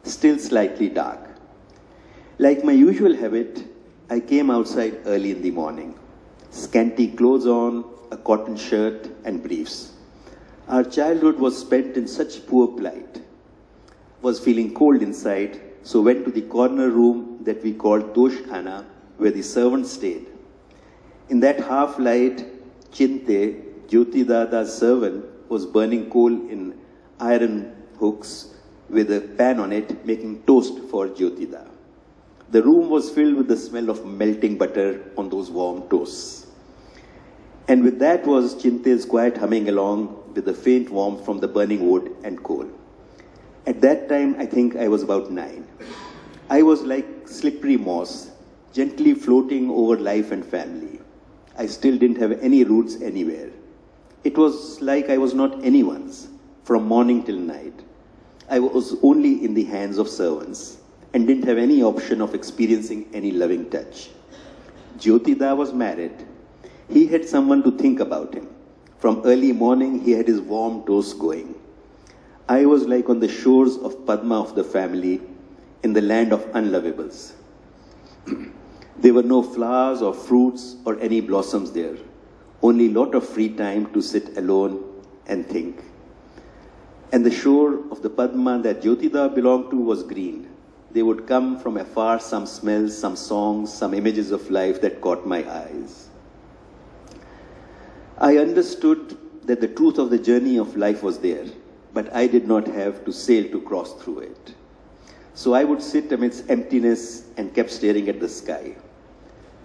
still slightly dark. Like my usual habit, I came outside early in the morning. Scanty clothes on, a cotton shirt and briefs. Our childhood was spent in such poor plight. Was feeling cold inside, so went to the corner room that we called Dosh Khana, where the servants stayed. In that half light, Chinte, Jyoti Dada's servant, was burning coal in iron hooks with a pan on it, making toast for Jyoti Da. The room was filled with the smell of melting butter on those warm toasts. And with that was Chinte's quiet humming along with the faint warmth from the burning wood and coal. At that time, I think I was about 9. I was like slippery moss, gently floating over life and family. I still didn't have any roots anywhere. It was like I was not anyone's, from morning till night. I was only in the hands of servants and didn't have any option of experiencing any loving touch. Jyotida was married. He had someone to think about him. From early morning, he had his warm toast going. I was like on the shores of Padma of the family, in the land of unlovables. There were no flowers or fruits or any blossoms there. Only a lot of free time to sit alone and think. And the shore of the Padma that Jyotida belonged to was green. They would come from afar some smells, some songs, some images of life that caught my eyes. I understood that the truth of the journey of life was there, but I did not have to sail to cross through it. So I would sit amidst emptiness and kept staring at the sky.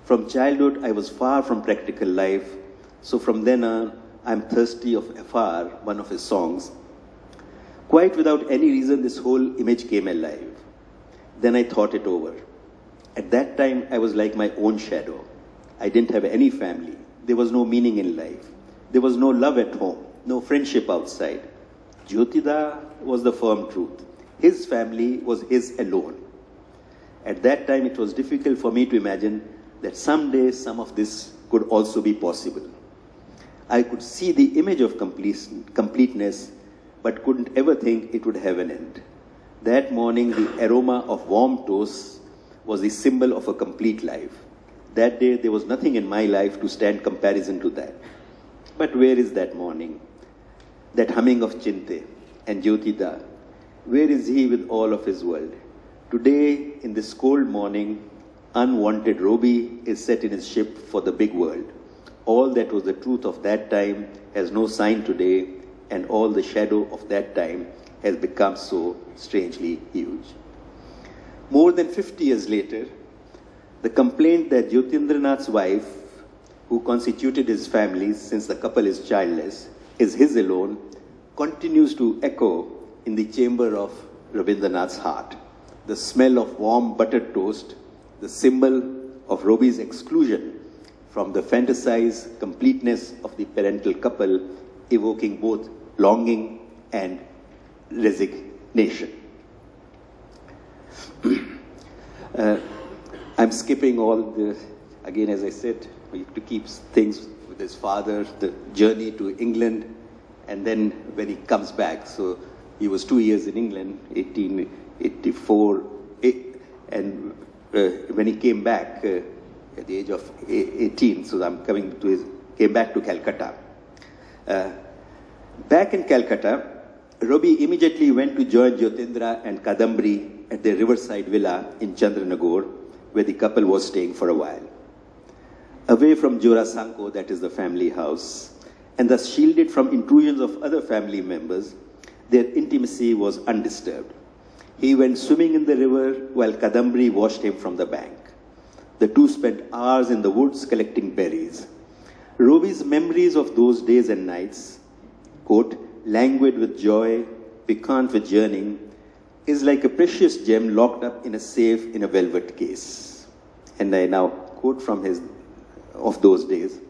From childhood, I was far from practical life, so from then on, I'm thirsty of afar, one of his songs. Quite without any reason, this whole image came alive. Then I thought it over. At that time, I was like my own shadow. I didn't have any family. There was no meaning in life. There was no love at home, no friendship outside. Jyotida was the firm truth. His family was his alone. At that time, it was difficult for me to imagine that someday some of this could also be possible. I could see the image of completeness, but couldn't ever think it would have an end. That morning, the aroma of warm toast was the symbol of a complete life. That day, there was nothing in my life to stand comparison to that. But where is that morning? That humming of Chinte and Jyotida? Where is he with all of his world? Today, in this cold morning, unwanted Roby is set in his ship for the big world. All that was the truth of that time has no sign today, and all the shadow of that time has become so strangely huge. More than 50 years later, the complaint that Jyotindranath's wife, who constituted his family since the couple is childless, is his alone, continues to echo in the chamber of Rabindranath's heart. The smell of warm buttered toast, the symbol of Roby's exclusion from the fantasized completeness of the parental couple, evoking both longing and resignation. I'm skipping all the, again, as I said, to keep things with his father, the journey to England, and then when he comes back. So he was 2 years in England, 1884, and when he came back at the age of 18, so I'm coming to his, came back to Calcutta. Back in Calcutta, Roby immediately went to join Jyotindra and Kadambari at their riverside villa in Chandranagore, where the couple was staying for a while. Away from Jorasanko, that is the family house, and thus shielded from intrusions of other family members, their intimacy was undisturbed. He went swimming in the river while Kadambari washed him from the bank. The two spent hours in the woods collecting berries. Roby's memories of those days and nights, quote, languid with joy, piquant with yearning, is like a precious gem locked up in a safe in a velvet case. And I now quote from his, of those days.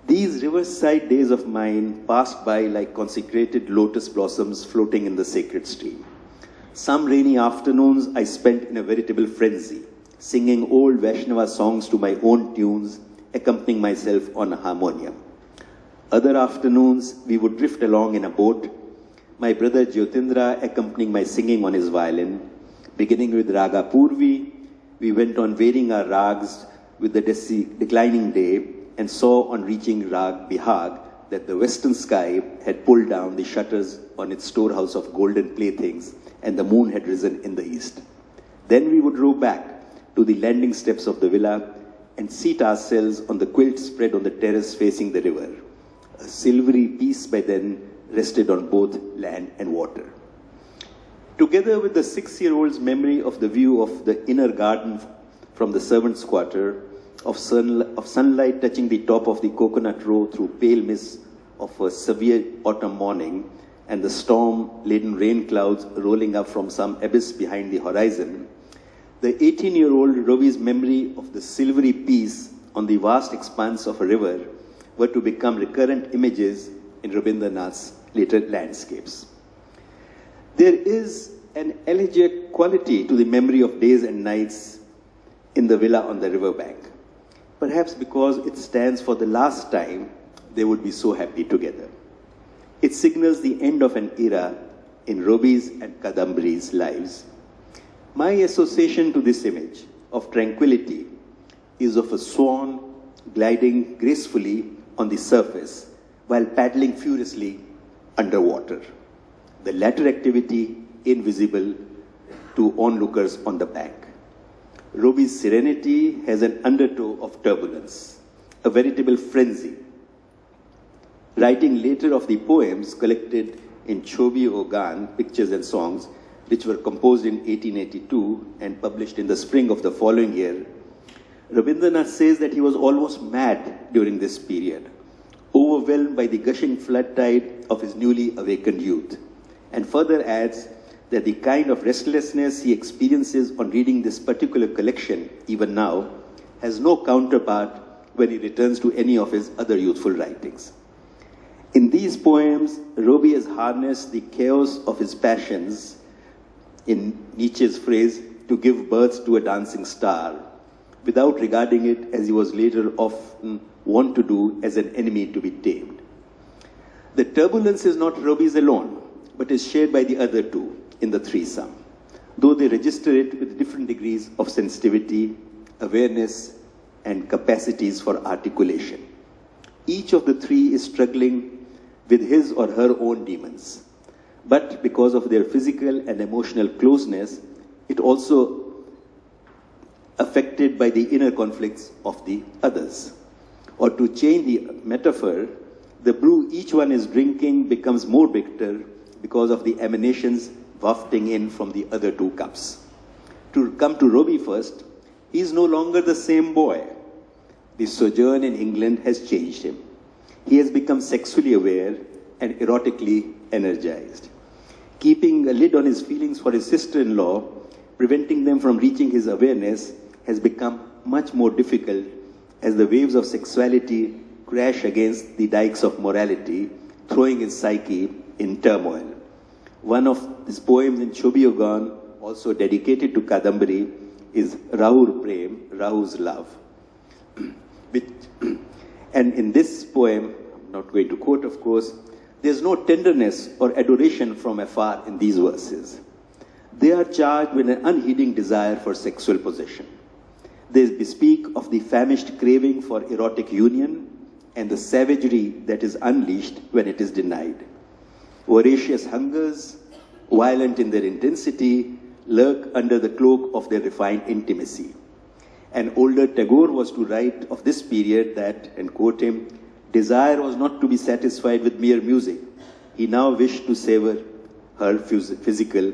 These riverside days of mine passed by like consecrated lotus blossoms floating in the sacred stream. Some rainy afternoons I spent in a veritable frenzy, singing old Vaishnava songs to my own tunes, accompanying myself on a harmonium. Other afternoons, we would drift along in a boat, my brother Jyotindra accompanying my singing on his violin, Beginning with Raga Purvi, we went on varying our rags with the declining day and saw on reaching Rag Bihag that the western sky had pulled down the shutters on its storehouse of golden playthings and the moon had risen in the east. Then we would row back to the landing steps of the villa and seat ourselves on the quilt spread on the terrace facing the river. A silvery peace by then rested on both land and water. Together with the 6-year-old's memory of the view of the inner garden from the servants' quarter, of sunlight touching the top of the coconut row through pale mist of a severe autumn morning, and the storm-laden rain clouds rolling up from some abyss behind the horizon, the 18-year-old Ravi's memory of the silvery peace on the vast expanse of a river were to become recurrent images in Rabindranath's later landscapes. There is an elegiac quality to the memory of days and nights in the villa on the riverbank, perhaps because it stands for the last time they would be so happy together. It signals the end of an era in Ravi's and Kadambari's lives. My association to this image of tranquility is of a swan gliding gracefully on the surface while paddling furiously underwater. The latter activity invisible to onlookers on the bank. Ravi's serenity has an undertow of turbulence, a veritable frenzy. Writing later of the poems collected in Chobi Ogan, Pictures and Songs, which were composed in 1882 and published in the spring of the following year, Rabindranath says that he was almost mad during this period, overwhelmed by the gushing flood tide of his newly awakened youth, and further adds that the kind of restlessness he experiences on reading this particular collection, even now, has no counterpart when he returns to any of his other youthful writings. In these poems, Ravi has harnessed the chaos of his passions, in Nietzsche's phrase, to give birth to a dancing star, without regarding it, as he was later often wont to do, as an enemy to be tamed. The turbulence is not Ravi's alone, but is shared by the other two in the threesome, though they register it with different degrees of sensitivity, awareness, and capacities for articulation. Each of the three is struggling with his or her own demons. But because of their physical and emotional closeness, it also affected by the inner conflicts of the others. Or to change the metaphor, the brew each one is drinking becomes more bitter because of the emanations wafting in from the other two cups. To come to Ravi first, he is no longer the same boy. The sojourn in England has changed him. He has become sexually aware and erotically energized. Keeping a lid on his feelings for his sister-in-law, preventing them from reaching his awareness, has become much more difficult as the waves of sexuality crash against the dikes of morality, throwing his psyche in turmoil. One of his poems in Chobiyogan, also dedicated to Kadambari, is Rahur Prem, Rahu's love. And in this poem, I'm not going to quote, of course, there's no tenderness or adoration from afar in these verses. They are charged with an unheeding desire for sexual possession. They bespeak of the famished craving for erotic union and the savagery that is unleashed when it is denied. Voracious hungers, violent in their intensity, lurk under the cloak of their refined intimacy. An older Tagore was to write of this period that, and quote him, desire was not to be satisfied with mere music. He now wished to savor her physical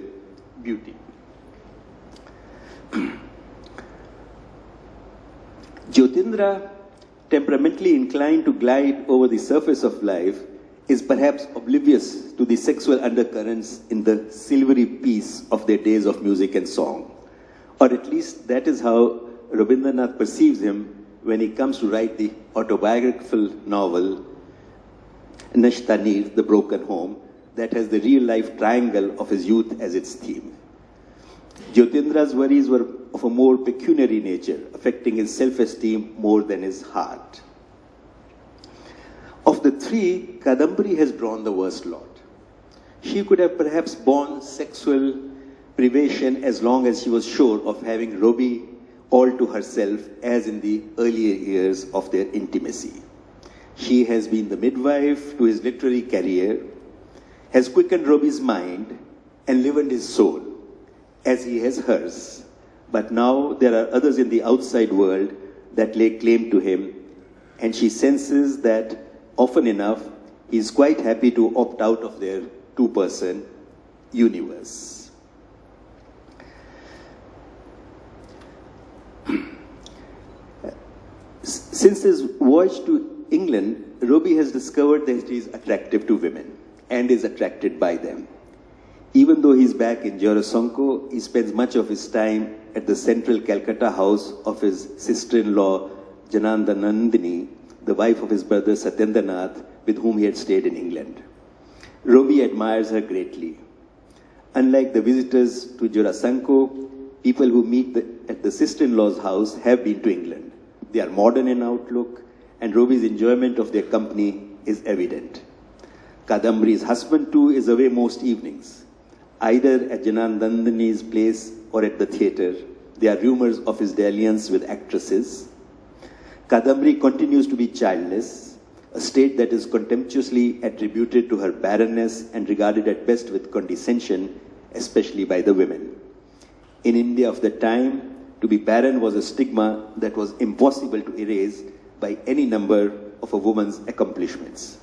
beauty. Jyotindra, temperamentally inclined to glide over the surface of life, is perhaps oblivious to the sexual undercurrents in the silvery peace of their days of music and song. Or at least that is how Rabindranath perceives him when he comes to write the autobiographical novel Nashtanir, The Broken Home, that has the real-life triangle of his youth as its theme. Jyotindra's worries were of a more pecuniary nature, affecting his self-esteem more than his heart. Of the three, Kadambari has drawn the worst lot. She could have perhaps borne sexual privation as long as she was sure of having Robbie all to herself as in the earlier years of their intimacy. She has been the midwife to his literary career, has quickened Robbie's mind and livened his soul, as he has hers. But now there are others in the outside world that lay claim to him, and she senses that often enough he is quite happy to opt out of their two-person universe. Since his voyage to England, Robbie has discovered that he is attractive to women and is attracted by them. Even though he's back in Jorasonko, he spends much of his time at the central Calcutta house of his sister-in-law, Jananda Nandini, the wife of his brother Satyendranath, with whom he had stayed in England. Robbie admires her greatly. Unlike the visitors to Jorasanko, people who meet at the sister-in-law's house have been to England. They are modern in outlook, and Robbie's enjoyment of their company is evident. Kadambri's husband, too, is away most evenings, either at Janandandani's place or at the theatre. There are rumors of his dalliance with actresses. Kadambri continues to be childless, a state that is contemptuously attributed to her barrenness and regarded at best with condescension, especially by the women. In India of the time, to be barren was a stigma that was impossible to erase by any number of a woman's accomplishments.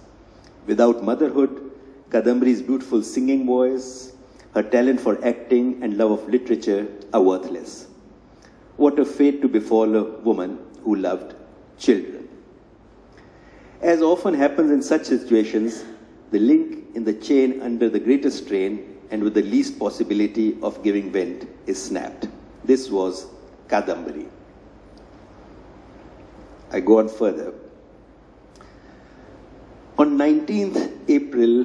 Without motherhood, Kadambri's beautiful singing voice, her talent for acting and love of literature are worthless. What a fate to befall a woman who loved children. As often happens in such situations, the link in the chain under the greatest strain and with the least possibility of giving vent is snapped. This was Kadambari. I go on further. On 19th April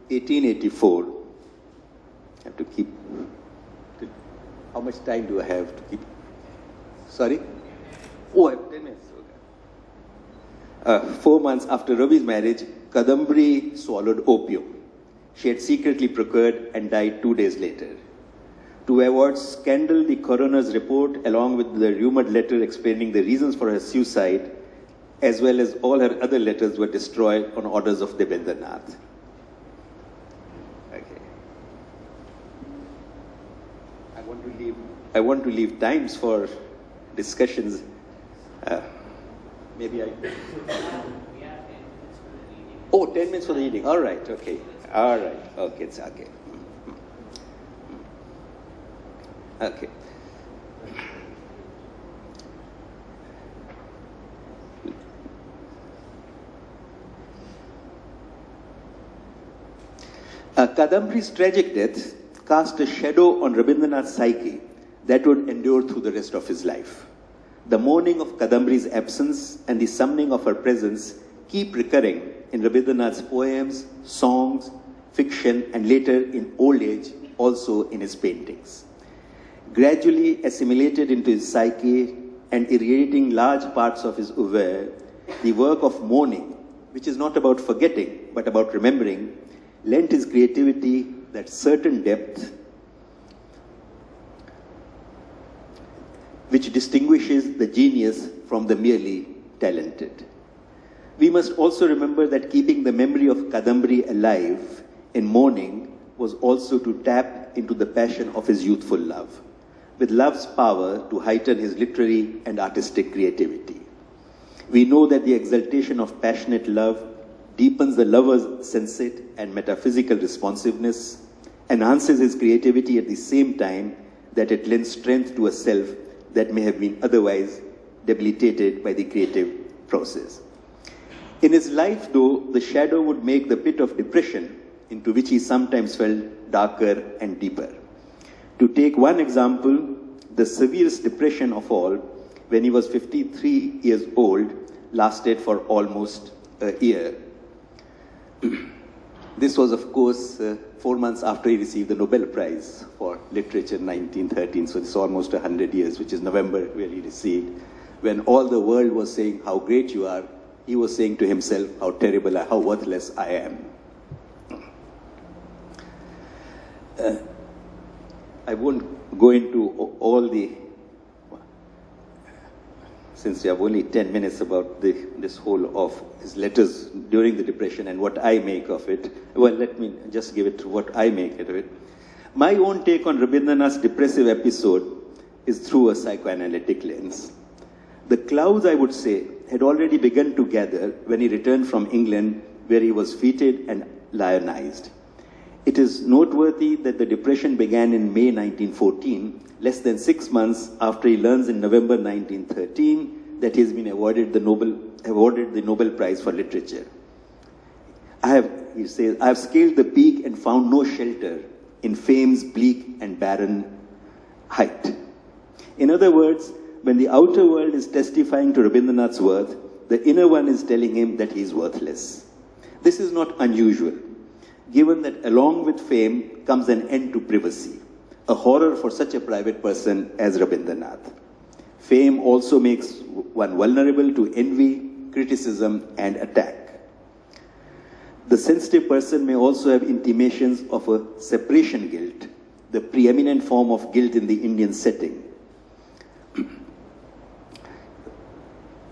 1884, I have to keep, how much time do I have to keep? Sorry? Oh, I have 10 minutes. Okay. 4 months after Ravi's marriage, Kadambari swallowed opium. She had secretly procured and died 2 days later. To avoid scandal, the coroner's report, along with the rumored letter explaining the reasons for her suicide, as well as all her other letters, were destroyed on orders of Debendranath. Okay. I want to leave times for discussions. Maybe I... Oh, 10 minutes for the evening. All right, okay. All right, okay, it's okay. Okay. Kadambri's tragic death cast a shadow on Rabindranath's psyche that would endure through the rest of his life. The mourning of Kadambri's absence and the summoning of her presence keep recurring in Rabindranath's poems, songs, fiction, and later in old age, also in his paintings. Gradually assimilated into his psyche and irradiating large parts of his oeuvre, the work of mourning, which is not about forgetting, but about remembering, lent his creativity that certain depth which distinguishes the genius from the merely talented. We must also remember that keeping the memory of Kadambari alive in mourning was also to tap into the passion of his youthful love, with love's power to heighten his literary and artistic creativity. We know that the exaltation of passionate love deepens the lover's sensate and metaphysical responsiveness, enhances his creativity at the same time that it lends strength to a self that may have been otherwise debilitated by the creative process. In his life, though, the shadow would make the pit of depression into which he sometimes fell darker and deeper. To take one example, the severest depression of all, when he was 53 years old, lasted for almost a year. This was, of course, 4 months after he received the Nobel Prize for Literature in 1913, so this is almost 100 years, which is November where he received. When all the world was saying how great you are, he was saying to himself how terrible, how worthless I am. I won't go into all the, since we have only 10 minutes about this whole of his letters during the Depression and what I make of it. Well, let me just give it to what I make of it. My own take on Rabindranath's depressive episode is through a psychoanalytic lens. The clouds, I would say, had already begun to gather when he returned from England, where he was feted and lionized. It is noteworthy that the Depression began in May 1914, less than 6 months after he learns in November 1913 that he has been awarded the Nobel Prize for Literature. He says, I have scaled the peak and found no shelter in fame's bleak and barren height. In other words, when the outer world is testifying to Rabindranath's worth, the inner one is telling him that he is worthless. This is not unusual, given that along with fame comes an end to privacy, a horror for such a private person as Rabindranath. Fame also makes one vulnerable to envy, criticism, and attack. The sensitive person may also have intimations of a separation guilt, the preeminent form of guilt in the Indian setting,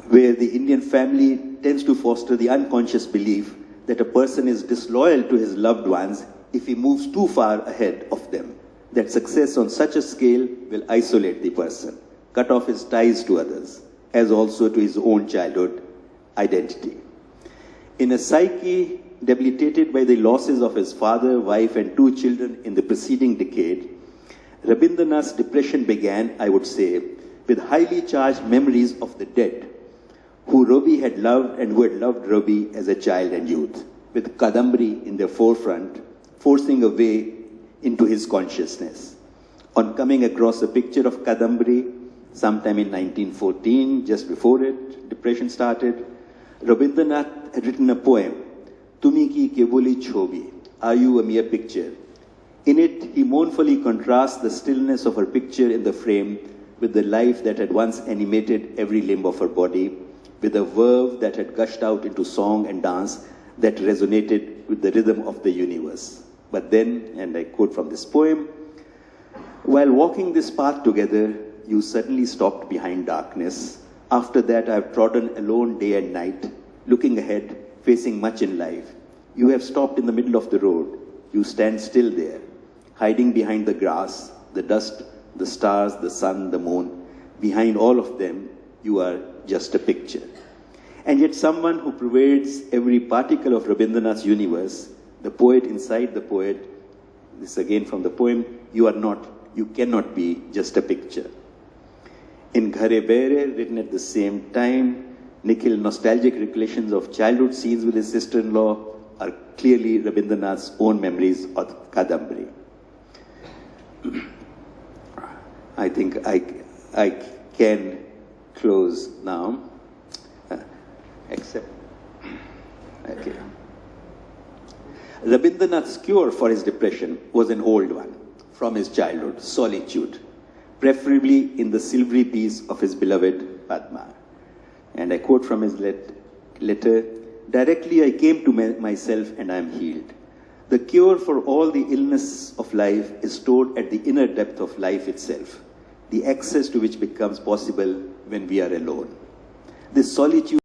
where the Indian family tends to foster the unconscious belief that a person is disloyal to his loved ones if he moves too far ahead of them, that success on such a scale will isolate the person, cut off his ties to others, as also to his own childhood identity. In a psyche debilitated by the losses of his father, wife, and 2 children in the preceding decade, Rabindranath's depression began, I would say, with highly charged memories of the dead, who Robi had loved and who had loved Robi as a child and youth, with Kadambari in their forefront, forcing a way into his consciousness. On coming across a picture of Kadambari, sometime in 1914, just before it, Depression started, Rabindranath had written a poem, Tumi ki kevoli chobi, Are You a Mere Picture? In it, he mournfully contrasts the stillness of her picture in the frame with the life that had once animated every limb of her body, with a verve that had gushed out into song and dance that resonated with the rhythm of the universe. But then, and I quote from this poem, while walking this path together, you suddenly stopped behind darkness. After that, I have trodden alone day and night, looking ahead, facing much in life. You have stopped in the middle of the road. You stand still there, hiding behind the grass, the dust, the stars, the sun, the moon. Behind all of them, you are just a picture. And yet someone who pervades every particle of Rabindranath's universe, the poet inside the poet, this again from the poem, you cannot be just a picture. In Ghare Bere, written at the same time, Nikhil's nostalgic recollections of childhood scenes with his sister-in-law are clearly Rabindranath's own memories of Kadambari. I think I can close now, except, okay. Rabindranath's cure for his depression was an old one, from his childhood, solitude, preferably in the silvery peace of his beloved Padma. And I quote from his letter, Directly I came to myself and I am healed. The cure for all the illness of life is stored at the inner depth of life itself, the access to which becomes possible when we are alone. This solitude